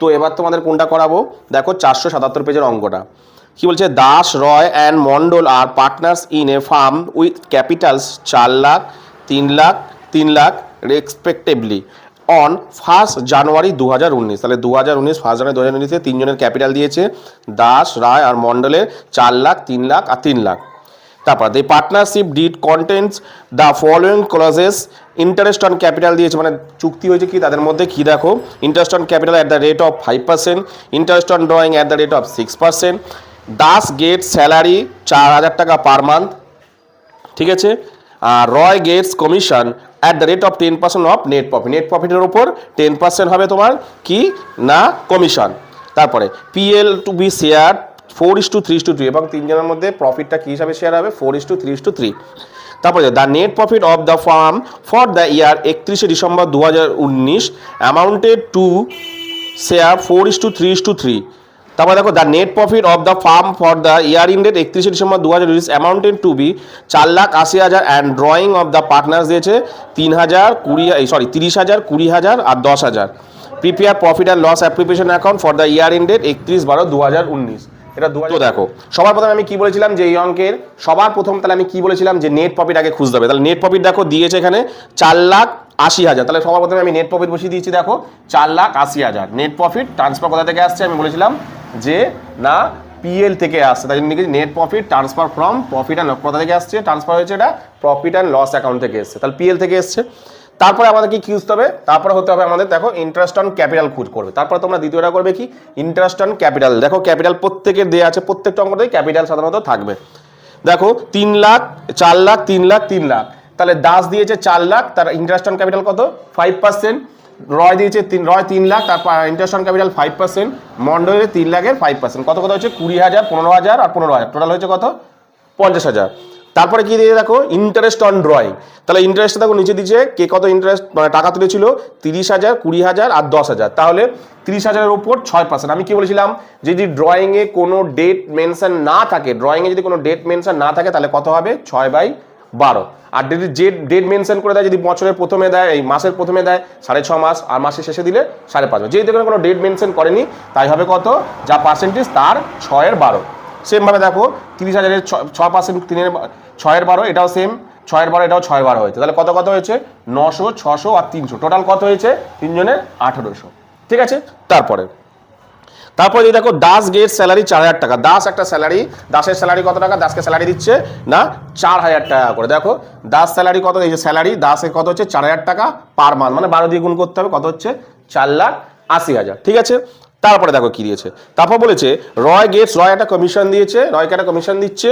তো এবার তোমাদের কোনটা করাবো দেখো 477 পেজের অঙ্কটা কি বলছে Das Roy and Mondal are partners in a firm with capitals 4 lakh 3 lakh 3 lakh respectively on 1 January 2019। তাহলে 2019 1 জানুয়ারি 2019-এ তিনজনের ক্যাপিটাল দিয়েছে দাস রায় আর মন্ডলের 4 লাখ 3 লাখ আর 3 লাখ। তারপর the partnership deed contents the following clauses interest on capital দিয়েছে মানে চুক্তি হয়েছে কি তাদের মধ্যে কি দেখো interest on capital at the rate of 5%, interest on drawing at the rate of 6%, Das get salary 4000 টাকা পার মান্থ, ঠিক আছে। আর Roy gets commission at the rate of 10% of net profit, net প্রফিটের উপর 10% হবে তোমার কি না কমিশন। তারপরে পিএল টু বি শেয়ার 4:3:3 এবং তিনজনের মধ্যে প্রফিটটা কী হিসাবে শেয়ার হবে 4:3:3। তারপরে the net profit of the firm for the year 31শে ডিসেম্বর 2019 অ্যামাউন্টেড টু শেয়ার 4:3:3। তারপরে দেখো the net profit of the firm for the year ended 31শে December 2019 amounted to be 4,80,000 and drawing of the partners দিয়েছে 30,000 20,000 আর 10,000। Prepare profit and loss appropriation account for the year ended 31/12/2019। এটা তো দেখো সবার প্রথমে আমি কি বলেছিলাম যে এই অঙ্কের সবার প্রথম তাহলে আমি কি বলেছিলাম যে নেট প্রফিট আগে খুঁজতে হবে। তাহলে নেট প্রফিট দেখো দিয়েছে এখানে 4,80,000। তাহলে সবার প্রথমে আমি নেট প্রফিট বসিয়ে দিয়েছি দেখো 4,80,000। নেট প্রফিট ট্রান্সফার কোথা থেকে আসছে আমি বলেছিলাম যে না পিএল থেকে আসছে, তাই জন্য net profit transfer from profit and কোথা থেকে আসছে ট্রান্সফার হয়েছে এটা প্রফিট অ্যান্ড লস অ্যাকাউন্ট থেকে এসছে, তাহলে পিএল থেকে এসছে। তারপরে আমাদের কি খুঁজতে হবে তারপরে হতে হবে আমাদের দেখো ইন্টারেস্ট অন ক্যাপিটাল খুঁজ করবে। তারপরে তোমরা দ্বিতীয়টা করবে কি ইন্টারেস্ট অন ক্যাপিটাল। দেখো ক্যাপিটাল প্রত্যেকের দেওয়া আছে প্রত্যেকটা অঙ্কতেই ক্যাপিটাল সাধারণত থাকবে। দেখো 3 লাখ 4 লাখ 3 লাখ 3 লাখ, তাহলে দাস দিয়েছে 4 লাখ তার ইন্টারেস্ট অন ক্যাপিটাল কত 5%, রয় দিয়েছে 3 লাখ তার ইন্টারেস্ট অন ক্যাপিটাল 5%, মন্ডলের 3 লাখের 5%, কত কত হচ্ছে 20,000 15,000 আর 15,000, টোটাল হয়েছে কত 50,000। তারপরে কি দিয়ে দেখো ইন্টারেস্ট অন ড্রয়িং, তাহলে ইন্টারেস্টটা দেখো নিচে দিচ্ছে কে কত ইন্টারেস্ট মানে টাকা তুলেছিল 30,000 20,000 আর 10,000, তাহলে 30,000-এর উপর 6%। আমি কি বলেছিলাম যদি ড্রয়িংয়ে কোনো ডেট মেনশন না থাকে, ড্রয়িংয়ে যদি কোনো ডেট মেনশন না থাকে তাহলে কত হবে 6/12। আর যদি যে ডেট মেনশন করে দেয় যদি বছরের প্রথমে দেয় এই মাসের প্রথমে দেয় 6.5 মাস আর মাসের শেষে দিলে 5.5 মাস, যেহেতু কোনো ডেট মেনশন করেনি তাই হবে কত যা পার্সেন্টেজ তার 6/12। সেমভাবে দেখো 30,000-এর 6%, 6/12 এটাও সেম 6/12 এটাও 6/12 হয়েছে, তাহলে কত কত হয়েছে 900 600 আর 300, টোটাল কত হয়েছে তিনজনের 1,800, ঠিক আছে। তারপরে দেখো দাস গেট স্যালারি 4,000 টাকা, দাস একটা স্যালারি, দাসের স্যালারি কত টাকা দাসকে স্যালারি দিচ্ছে না 4,000 টাকা করে। দেখো দাস স্যালারি কত এই যে স্যালারি দাসের কত হচ্ছে 4,000 টাকা পার মান্থ, মানে 12 দিয়ে গুণ করতে হবে কত হচ্ছে 4,80,000, ঠিক আছে। তারপরে দেখো কি দিয়েছে তারপর বলেছে রয় গেটস, রয় একটা কমিশন দিয়েছে, রয়কে একটা কমিশন দিচ্ছে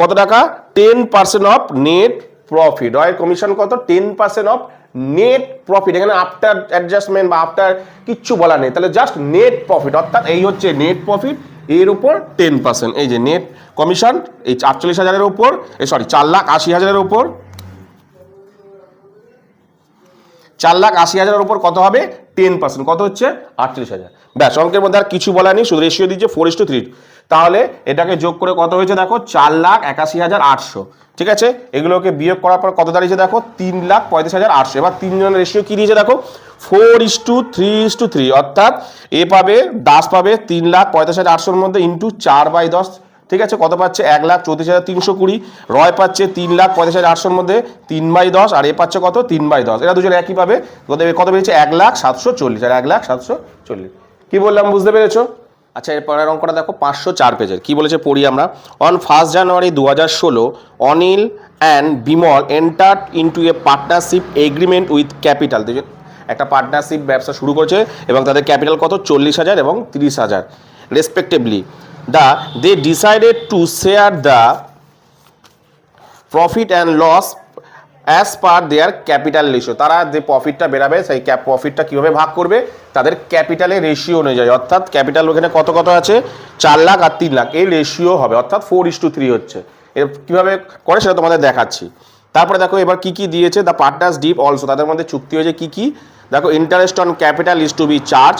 কত টাকা 10% অফ নেট প্রফিট। রয়ের কমিশন কত 10% অফ নেট প্রফিট, এখানে আফটার অ্যাডজাস্টমেন্ট বা আফটার কিচ্ছু বলা নেই, তাহলে জাস্ট নেট প্রফিট, অর্থাৎ এই হচ্ছে নেট প্রফিট এর উপর 10%। এই যে নেট কমিশন এই 48,000-এর উপর 4,80,000-এর উপর 4,80,000-এর উপর কত হবে 10%, কত হচ্ছে 48,000। ব্যাস অঙ্কের মধ্যে আর কিছু বলা নেই, শুধু রেশিও দিচ্ছে 4:3। তাহলে এটাকে যোগ করে কত হয়েছে দেখো 4,81,800, ঠিক আছে। এগুলোকে বিয়োগ করার পর কত দাঁড়িয়েছে দেখো 3,35,800। এবার তিনজনের রেশিও কি দিয়েছে দেখো 4:3:3, অর্থাৎ এ পাবে দাস পাবে 3,35,800-এর মধ্যে ইন্টু 4/10, ঠিক আছে। কত পাচ্ছে 1,34,320। রয় পাচ্ছে 3,35,800-এর মধ্যে 3/10 আর এ পাচ্ছে কত 3/10, এরা দুজন একই পাবে। কত পেয়েছে 1,740 আর 1,740। কি বললাম বুঝতে পেরেছো? আচ্ছা এরপরের অঙ্কটা দেখো 504 পেজের কি বলেছে পড়ি আমরা। On 1 January 2016 Anil and Bimal entered into A partnership agreement with capital, একটা পার্টনারশিপ ব্যবসা শুরু করেছে এবং তাদের ক্যাপিটাল কত 40,000 এবং 30,000 respectively. they decided to share the profit and loss as per their capital ratio। তারা যে প্রফিটটা বেরাবে সেই প্রফিটটা কিভাবে ভাগ করবে তাদের ক্যাপিটালের রেশিও অনুযায়ী, অর্থাৎ ক্যাপিটাল ওখানে কত কত আছে 4 লাখ আর 3 লাখ, এই রেশিও হবে অর্থাৎ 4:3 হচ্ছে। এর কিভাবে করে সেটা তোমাদের দেখাচ্ছি। তারপরে দেখো এবার কি কি দিয়েছে দ্য পার্টনার্স ডিপ অলসো, তাদের মধ্যে চুক্তি হয়েছে কি কি দেখো interest on capital is to be charge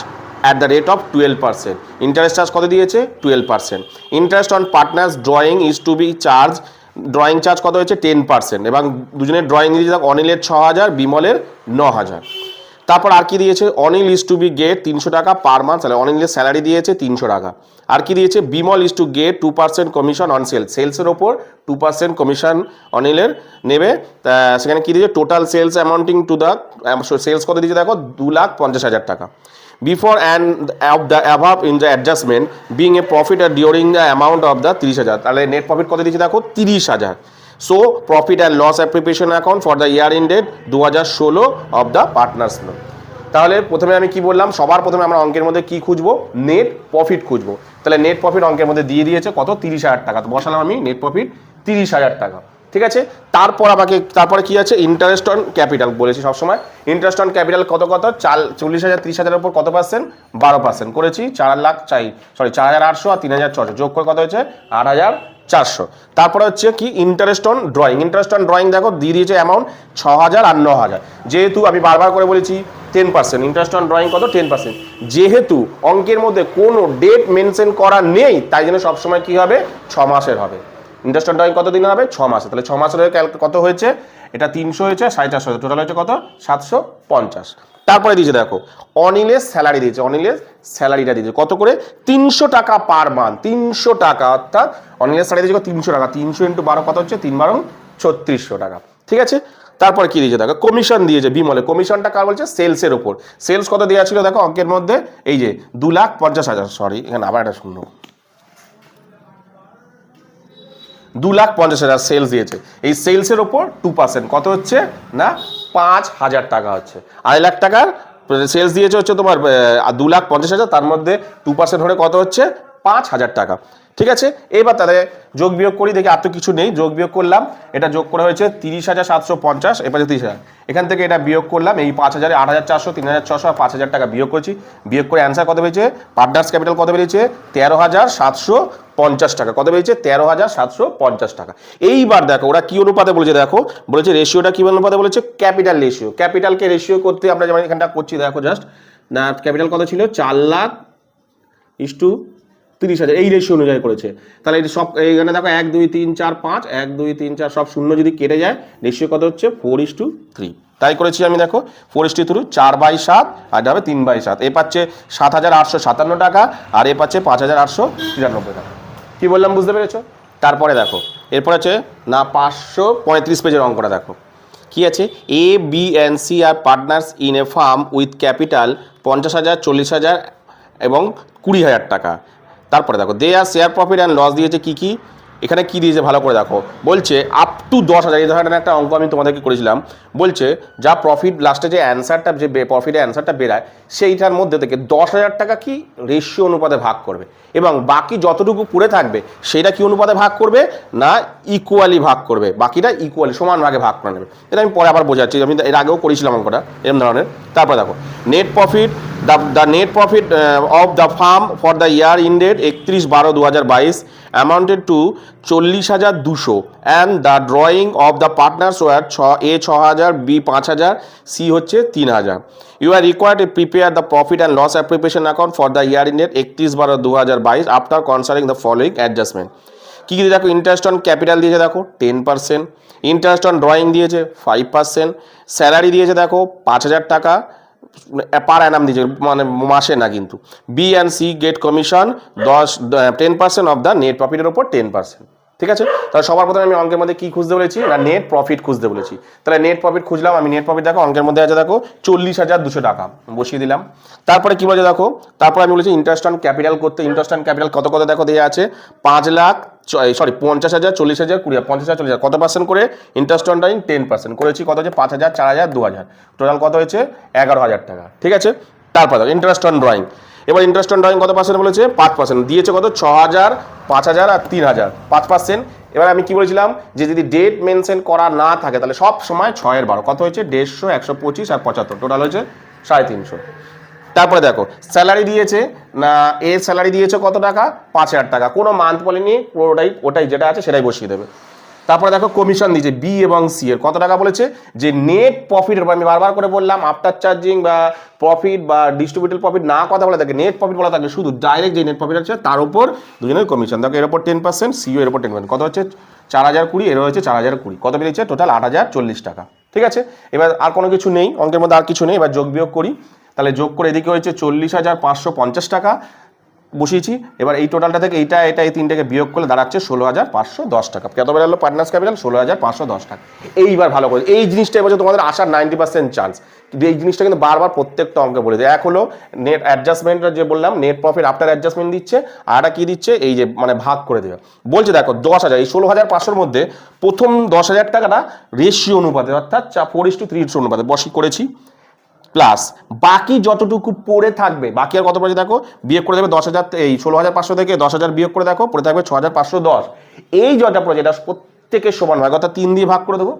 at the rate of 12%, interest charge কত দিয়েছে 12%। Interest on partners drawing is to be charge, drawing charge কত হয়েছে 10%, এবং দুজনের ড্রয়িং দিয়েছে অনিলের 6,000 বিমলের 9,000। তারপর আর কি দিয়েছে, Anil is to be get 300 টাকা পার মান্থ, তাহলে অনিলের স্যালারি দিয়েছে 300 টাকা। আর কি দিয়েছে, Bimal is to get 2% commission on সেলসের ওপর 2% কমিশন অনিলের নেবে। সেখানে কি দিয়েছে, total sales amounting to the sales কত দিয়েছে দেখো 2,50,000 টাকা। Before and of the above in the adjustment being a profit আর during the amount of the 30,000, তাহলে নেট প্রফিট কত দিয়েছে দেখো 30,000। So profit and loss appropriation account for the year ended 2016 of the partners loan. তাহলে প্রথমে আমি কি বললাম, সবার প্রথমে আমরা অঙ্কের মধ্যে কি খুঁজবো, নেট প্রফিট খুঁজবো। তাহলে নেট প্রফিট অঙ্কের মধ্যে দিয়ে দিয়েছে কত 30,000 টাকা, তো বসালাম আমি নেট প্রফিট 30,000 টাকা। ঠিক আছে, তারপরে কি আছে, ইন্টারেস্ট অন ক্যাপিটাল বলেছি সবসময়। ইন্টারেস্ট অন ক্যাপিটাল কত 40,000 30,000 উপর কত পার্সেন্ট, 12% করেছি। 4,800 আর 3,600 যোগ করে কত হয়েছে 8,400। তারপরে হচ্ছে কি, interest on drawing. Interest on drawing দেখো দিয়ে দিয়েছে অ্যামাউন্ট 6,000 আর 9,000। যেহেতু আমি বারবার করে বলেছি 10%, ইন্টারেস্ট অন ড্রয়িং কত 10%, যেহেতু অঙ্কের মধ্যে কোনো ডেট মেনশন করা নেই তাই জন্য সবসময় কি হবে 6 মাসের হবে। ইন্টারেস্ট অন ড্রয়িং কত দিন হবে 6 মাসে, তাহলে 6 মাসের কত হয়েছে, এটা 300 হয়েছে 450, টোটাল হয়েছে কত 750। তারপরে দিয়েছে দেখো অনিলের স্যালারি দিয়েছে, অনিলের স্যালারিটা দিয়েছে কত করে 300 টাকা পার মান্থ, 300 টাকা, অর্থাৎ অনিলের স্যালারি দিয়েছে 300 টাকা, 300 × 12 কত হচ্ছে 3 × 12 3600 টাকা। ঠিক আছে, তারপরে কি দিয়েছে দেখো কমিশন দিয়েছে বিমলে, কমিশনটা কার বলছে সেলসের উপর। সেলস কত দেওয়া ছিল দেখো অঙ্কের মধ্যে, এই যে 2,50,000, সরি এখানে আবার একটা শূন্য, 2,50,000 সেলস দিয়েছে। এই সেলসের ওপর 2% কত হচ্ছে না 5,000 টাকা হচ্ছে। 2,00,000 টাকার সেলস দিয়েছে হচ্ছে তোমার 2,50,000, তার মধ্যে 2% হলে কত হচ্ছে 5,000 টাকা। ঠিক আছে, এবার তাহলে যোগ বিয়োগ করি, দেখি আর তো কিছু নেই, যোগ বিয়োগ করলাম, এটা যোগ করা হয়েছে 30,750, এবার 30,000, এখান থেকে এটা বিয়োগ করলাম, এই 5,000 8,400 3,600 আর 5,000 টাকা বিয়োগ করছি, বিয়োগ করে অ্যান্সার কত পেয়েছে, পার্টনার্স ক্যাপিটাল কত বেরিয়েছে 13,750 টাকা, কত বেরিয়েছে 13,750 টাকা। এইবার দেখো ওরা কি অনুপাতে বলেছে, দেখো বলেছে রেশিওটা কি অনুপাতে বলেছে, ক্যাপিটাল রেশিও। ক্যাপিটালকে রেশিও করতে আমরা যেমন এখানটা করছি দেখো জাস্ট, না ক্যাপিটাল কত ছিল 4,00,000:30,000, এই রেশিও অনুযায়ী করেছে। তাহলে এই সব এইখানে দেখো 1 2 3 4 5 1 2 3 4 সব শূন্য যদি কেটে যায় রেশিও কত হচ্ছে 4:3, তাই করেছি আমি দেখো 4:3, 4/7 আর যাবে 3/7, এ পাচ্ছে 7,857 টাকা আর এ পাচ্ছে 5,893 টাকা। কি বললাম বুঝতে পেরেছো? তারপরে দেখো এরপর আছে না 535 পেজের অঙ্কটা দেখো কি আছে, A B and C are partners in a firm with capital 50,000 40,000 এবং 20,000 টাকা। তারপরে দেখো they are share profit and loss দিয়েছে কি কি, এখানে কি দিয়েছে ভালো করে দেখো, বলছে আপ টু 10,000, এই ধরনের একটা অঙ্ক আমি তোমাদেরকে করেছিলাম, বলছে যা প্রফিট লাস্টে যে অ্যান্সারটা যে প্রফিটের অ্যান্সারটা বেরায় সেইটার মধ্যে থেকে 10,000 টাকা কি রেশিও অনুপাতে ভাগ করবে এবং বাকি যতটুকু পড়ে থাকবে সেটা কি অনুপাতে ভাগ করবে না ইকুয়ালি ভাগ করবে, বাকিটা ইকুয়ালি সমান ভাগে ভাগ করে নেবে। এটা আমি পরে আবার বোঝাচ্ছি, আমি এর আগেও করেছিলাম অঙ্কটা এরকম ধরনের। তারপরে দেখো net profit, the net profit of the farm for the year ended 31/12/2022 amounted to 40,200 and the drawing of the partners were A 6,000, B 5,000, C হচ্ছে 3,000. You are required to prepare the profit and loss appropriation account for the year ended 31/12/2022 after considering the following adjustment. কি কি দেখো interest on capital দিয়েছে দেখো 10%, interest on drawing দিয়েছে 5%, salary দিয়েছে দেখো 5,000 টাকা পার অ্যানাম দিয়েছে মানে মাসে না, কিন্তু B and C get commission 10% of the net প্রফিটের ওপর 10%। ঠিক আছে, তাহলে সবার প্রথমে আমি অঙ্কের মধ্যে কি খুঁজতে বলেছি না নেট প্রফিট খুঁজতে বলেছি। তাহলে নেট প্রফিট খুঁজলাম আমি, নেট প্রফিট দেখো অঙ্কের মধ্যে আছে দেখো 40,200 টাকা বসিয়ে দিলাম। তারপরে কি বলেছে দেখো, তারপরে আমি বলেছি ইন্টারেস্ট অন ক্যাপিটাল করতে, ইন্টারেস্ট অন ক্যাপিটাল কত কত দেখো দেওয়া আছে 50,000 40,000 40,000 20,000 50,000 40,000 কত পার্সেন্ট করে ইন্টারেস্ট অন ড্রয়িং 10% করেছি, কত হচ্ছে 5,000 4,000 2,000, টোটাল কত হয়েছে 11,000 টাকা। ঠিক আছে, তারপর দেখো ইন্টারেস্ট অন ড্রয়িং, এবার ইন্টারেস্ট অন ড্রয়িং কত পার্সেন্ট বলেছে 5%, দিয়েছে কত 6,000 5,000 আর 3,000 5%। এবার আমি কি বলেছিলাম যে যদি ডেট মেনশন করা না থাকে তাহলে সব সময় 6/12 কত হয়েছে 150 125 আর 75, টোটাল হয়েছে 350। তারপরে দেখো স্যালারি দিয়েছে না, এর স্যালারি দিয়েছে কত টাকা 5,000 টাকা, কোনো মান্থ বলেনি, পুরোটাই ওটাই যেটা আছে সেটাই বসিয়ে দেবে। তারপরে দেখো কমিশন দিয়েছে বি এবং সি এর কত টাকা বলেছে, যে নেট প্রফিটের উপর আমি বারবার করে বললাম আফটার চার্জিং বা প্রফিট বা ডিস্ট্রিবিউটেড প্রফিট না কথা বলে থাকে, নেট প্রফিট বলা থাকে শুধু ডাইরেক্ট যে নেট প্রফিট আছে তার উপর দুজনের কমিশন। দেখো এর উপর 10%, সিও এর উপর 10%, কত হচ্ছে 4,020, এর হচ্ছে 4,020, কত বেরিয়েছে টোটাল 8,040 টাকা। ঠিক আছে, এবার আর কোনো কিছু নেই অঙ্কের মধ্যে, আর কিছু নেই। এবার যোগ বিয়োগ করি, তাহলে যোগ করে এদিকে হয়েছে 40,550 টাকা বসিয়েছি। এবার এই টোটালটা থেকে এইটা এই তিনটাকে বিয়োগ করলে দাঁড়াচ্ছে 16,510 টাকা। কত বেরোলো পার্টনার্স ক্যাপিটাল? 16,510 টাকা। এইবার ভালো করে এই জিনিসটা এবছর তোমাদের আসার 90% চান্স, কিন্তু এই জিনিসটা কিন্তু বারবার প্রত্যেকটা অঙ্কে বলে দেয়। এক হলো নেট অ্যাডজাস্টমেন্টটা যে বললাম, নেট প্রফিট আফটার অ্যাডজাস্টমেন্ট দিচ্ছে, আর একটা কি দিচ্ছে, এই যে মানে ভাগ করে দেবে বলছে। দেখো 10,000, এই 16,500-র মধ্যে প্রথম 10,000 টাকাটা রেশিও অনুপাতে, অর্থাৎ 4:3 অনুপাতে বসি করেছি, প্লাস বাকি যতটুকু পড়ে থাকবে, বাকি আর কত পড়েছে দেখো, বিয়োগ করে দেবে 10,000, এই 16,500 থেকে 10,000 বিয়োগ করে দেখো, পড়ে থাকবে 6,510। এই যটা পড়েছে এটা প্রত্যেকের সমান ভাগ, অর্থাৎ 3 দিয়ে ভাগ করে দেবো।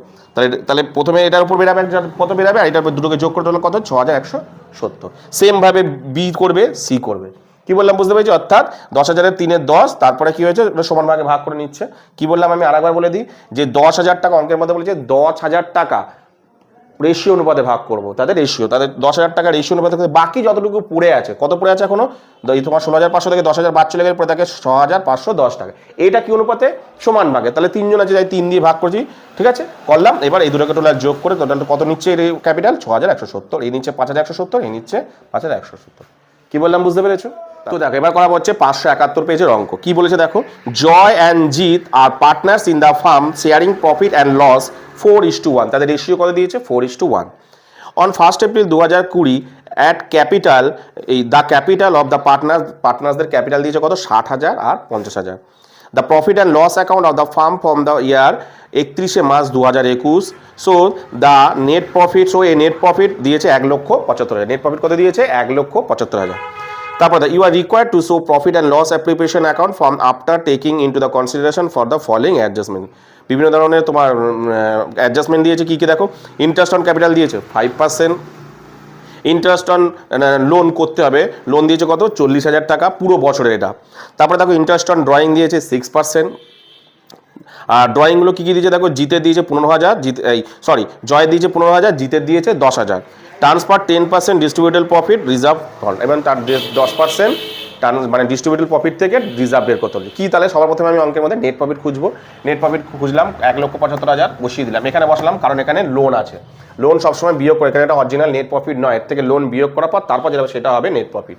তাহলে প্রথমে এটার উপর বেরাবে, কত বেরাবে, আর এটার উপর দুটোকে যোগ করে দিলে কত, 6,170। সেম ভাবে বি করবে, সি করবে। কি বললাম বুঝতে পেরেছি? অর্থাৎ 10,000-এর 3-এর 10, তারপরে কি হয়েছে, সমান ভাগে ভাগ করে নিচ্ছে। কি বললাম আমি আরেকবার বলে দিই, যে 10,000 টাকা অঙ্কের মধ্যে বলেছে 10,000 টাকা রেশিও অনুপাতে ভাগ করবো, তাদের 10,000 টাকা রেশিও অনুপাতে, বাকি যতটুকু পড়ে আছে, কত পড়ে আছে এখনো, তোমার 16,500 থেকে 10,000 বাদ চলে গেলে পড়ে থাকে 6,510 টাকা। এটা কি অনুপাতে? সমান ভাগে। তাহলে 3 জন আছে, তাই 3 দিয়ে ভাগ করছি, ঠিক আছে, করলাম। এবার এই দুটোকে টোটাল যোগ করে টোটালটা কত নিচ্ছে এই ক্যাপিটাল? 6,170। এই নিচ্ছে 5,170, এই নিচ্ছে 5,170। কি বললাম বুঝতে পেরেছো? তো দেখো এবার করা হচ্ছে 571 পেজের অঙ্ক। কি বলেছে দেখো, Joy and Jeet are partners in the firm sharing profit and loss 4:1। তাদের রেশিও কত দিয়েছে? 4:1। অন 1 এপ্রিল 2020 অ্যাট ক্যাপিটাল, এই দ্য ক্যাপিটাল অফ দ্য পার্টনার্সদের ক্যাপিটাল দিয়েছে কত? 60,000 আর 50,000। The profit and loss account of the firm from the year 31শে March 2021। So the net profit, so এই নেট প্রফিট দিয়েছে 1,75,000। নেট প্রফিট কত দিয়েছে? 1,75,000। তারপর you are required to show profit and loss appreciation account from after taking into the consideration for the following adjustment. বিভিন্ন ধরনের তোমার adjustment দিয়েছে, কি কি দেখো, ইন্টারেস্ট অন ক্যাপিটাল দিয়েছে 5%, ইন্টারেস্ট অন লোন করতে হবে, লোন দিয়েছে কত? 40,000 টাকা পুরো বছরের এটা। তারপরে দেখো ইন্টারেস্ট অন ড্রয়িং দিয়েছে 6%। আর ড্রয়িংগুলো কী কী দিয়েছে দেখো, জিতের দিয়েছে 15,000, জয় দিয়েছে 15,000, জিতের দিয়েছে 10,000। Transfer 10% distributed profit reserve fond, এবং তার 10% মানে ডিস্ট্রিবিউটেড প্রফিট থেকে রিজার্ভ বের করতে হবে। কি তাহলে সবার প্রথমে আমি অঙ্কের মধ্যে নেট প্রফিট খুঁজবো। নেট প্রফিট খুঁজলাম, 1,75,000 বসিয়ে দিলাম, এখানে বসালাম, কারণ এখানে লোন আছে। লোন সবসময় বিয়োগ করে, এখানে এটা অরিজিনাল নেট প্রফিট নয়, এর থেকে লোন বিয়োগ করার পর তারপর যেটা সেটা হবে নেট প্রফিট।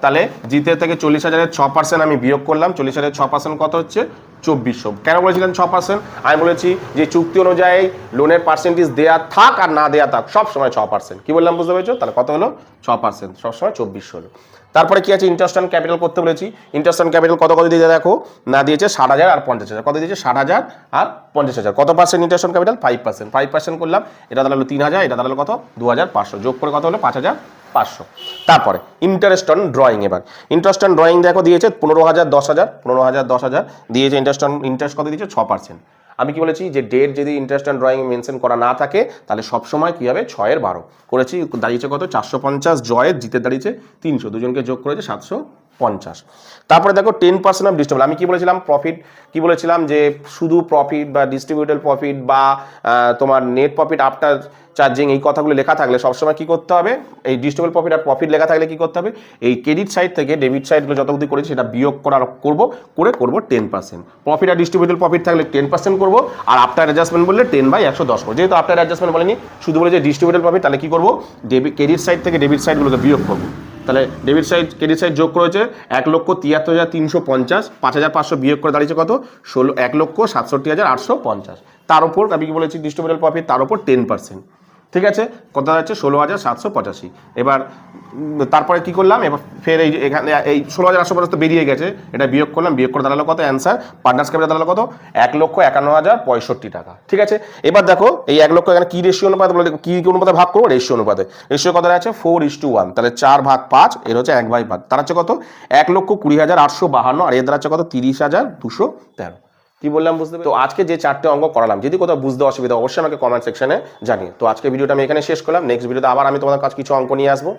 তাহলে জিতের থেকে 40,000-এর 6% আমি বিয়োগ করলাম। 40,000-এর 6% কত হচ্ছে? 2,400। কেন বলেছিলেন 6%? আমি বলেছি যে চুক্তি অনুযায়ী লোনের পার্সেন্টেজ দেওয়া থাক আর না দেওয়া থাক, সব সময় 6%। কি বললাম বুঝতে পেরেছো? তাহলে কত হলো? 6%, সবসময় 2,400 হলো। তারপরে কি আছে, ইন্টারেস্ট অন ক্যাপিটাল করতে বলেছি। ইন্টারেস্ট অন ক্যাপিটাল কত কত দিয়েছে দেখো, না দিয়েছে 60,000 আর 50,000। কত দিয়েছে? 60,000 আর 50,000। কত পার্সেন্ট ইন্টারেস্ট অন ক্যাপিটাল? 5%। 5% করলাম, এটা দাঁড়ালো 3,000, এটা দাঁড়ালো কত? 2,500। যোগ করে কত হলো? 5,500। তারপরে ইন্টারেস্ট অন ড্রয়িং, এবার ইন্টারেস্ট অন ড্রয়িং দেখো দিয়েছে 15,000, 10,000, 15,000, 10,000 দিয়েছে। ইন্টারেস্ট কত দিয়েছে? 6%। আমি কি বলেছি যে ডেট যদি ইন্টারেস্ট অন ড্রয়িং মেনশন করা না থাকে তাহলে সবসময় কী হবে? 6/12 করেছি। দাঁড়িয়েছে কত? 450। জয়ের, জিতে দাঁড়িয়েছে 300, দুজনকে যোগ করেছে 750। তারপরে দেখো 10% অফ ডিস্ট্রিবিউট। আমি কি বলেছিলাম? প্রফিট কি বলেছিলাম? যে শুধু প্রফিট বা ডিস্ট্রিবিউটেড প্রফিট বা তোমার নেট প্রফিট আফটার চার্জিং, এই কথাগুলো লেখা থাকলে সবসময় কি করতে হবে? এই ডিস্ট্রিবিউটেড প্রফিট আর প্রফিট লেখা থাকলে কি করতে হবে? এই ক্রেডিট সাইড থেকে ডেবিট সাইডগুলো যত অবধি করেছি সেটা বিয়োগ করবো 10%। প্রফিট আর ডিস্ট্রিবিউটেড প্রফিট থাকলে 10% করবো, আর আফটার অ্যাডজাস্টমেন্ট বললে 10/110 করবো। যেহেতু আফটার অ্যাডজাস্টমেন্ট বলেনি, শুধু বলে যে ডিস্ট্রিবিউটেড প্রফিট, তাহলে কি করবো? ক্রেডিট সাইড থেকে ডেবিট সাইডগুলোকে বিয়োগ করবো। তাহলে ডেবিট সাইড ক্রেডিট সাইড যোগ করেছে 1,73,350, 5,500 বিয়োগ করে দাঁড়িয়েছে কত? 1,67,850। তার উপর আমি কি বলেছি? ডিস্ট্রিবিউটেড প্রফিট, তার উপর 10%। ঠিক আছে, কত দাঁড়াচ্ছে? 16,785। এবার তারপরে কি করলাম? এবার ফের এখানে এই 16,850 তো বেরিয়ে গেছে, এটা বিয়োগ করলাম, বিয়োগ করে দাঁড়ালো কত? অ্যান্সার পার্টনার্স ক্যাপিটাল দাঁড়ালো কত? 1,51,065 টাকা। ঠিক আছে, এবার দেখো এই 1 লক্ষ এখানে কি রেশিও অনুপাতে বলে, কি অনুপাতে ভাগ করবো? রেশিও অনুপাতে। রেশিও কত আছে? 4:1। তাহলে 4/5, এর হচ্ছে 1/5। তার হচ্ছে কত? 1,20,852, আর এর দাঁড়াচ্ছে কত? 30,213। কি বললাম বুঝতে পেরেছো? তো আজকে যে 4টে অঙ্ক করালাম, যদি কোথাও বুঝতে অসুবিধা অবশ্যই আমাকে কমেন্ট সেকশনে জানিয়ে। তো আজকে ভিডিওটা আমি এখানে শেষ করলাম। নেক্সট ভিডিওতে আবার আমি তোমাদের কাছে কিছু অঙ্ক নিয়ে আসবো।